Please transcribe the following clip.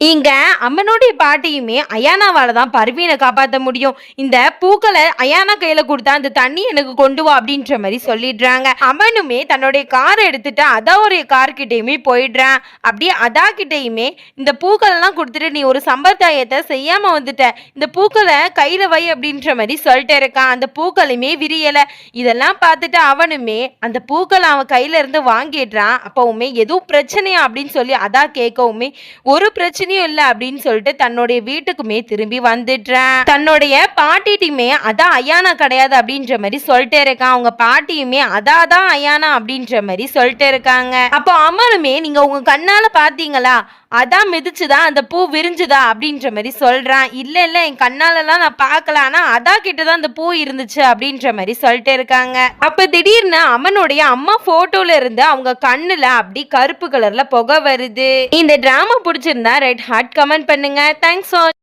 இங்க அம்மனுடைய பாட்டியுமே அயானாவால தான் பர்வீனை காப்பாற்ற முடியும். இந்த பூக்களை அயானா கையில கொடுத்தா அந்த தண்ணி எனக்கு கொண்டு வா அப்படின்ற மாதிரி சொல்லிடுறாங்க. அம்மனுமே தன்னுடைய காரை எடுத்துட்டு அதாவுடைய கார்கிட்டயுமே போயிடுறான். அப்படியே அதா கிட்டையுமே இந்த பூக்கள் எல்லாம் கொடுத்துட்டு நீ ஒரு சம்பிரதாயத்தை செய்யாம வந்துட்ட, இந்த பூக்களை கையில வை அப்படின்ற மாதிரி சொல்லிட்டு இருக்கான். அந்த பூக்களுமே விரியல. இதெல்லாம் பார்த்துட்டு அவனுமே அந்த பூக்களை அவன் கையில இருந்து வாங்கிடுறான். அப்பவுமே எதுவும் பிரச்சனையா அப்படின்னு சொல்லி அதா கேட்கவுமே ஒரு பிரச்சனையும் இல்லை அப்படின்னு சொல்லிட்டு தன்னுடைய வீட்டுக்குமே திரும்பி வந்துடுறேன். தன்னுடைய பாட்டிட்டுமே அதான் அயானா கிடையாது அப்படின்ற மாதிரி சொல்லிட்டே இருக்கான். அவங்க பாட்டியுமே அதான் அயானா அப்படின்ற மாதிரி சொல்லிட்டு இருக்காங்க. அப்போ அம்மனுமே நீங்க உங்க கண்ணால பாத்தீங்களா, அதான் மிதிச்சுதா அந்த பூ விரிஞ்சுதா அப்படின்ற மாதிரி சொல்றான். இல்ல இல்ல என் கண்ணாலலாம் நான் பார்க்கல, ஆனா அதா கிட்டதான் அந்த பூ இருந்துச்சு அப்படின்ற மாதிரி சொல்லிட்டு இருக்காங்க. அப்ப திடீர்னு அம்மனுடைய அம்மா போட்டோல இருந்து அவங்க கண்ணுல அப்படி கருப்பு கலர்ல புகை வருது. இந்த டிராமா பிடிச்சிருந்தா ரெட் ஹார்ட் கமெண்ட் பண்ணுங்க. Thanks for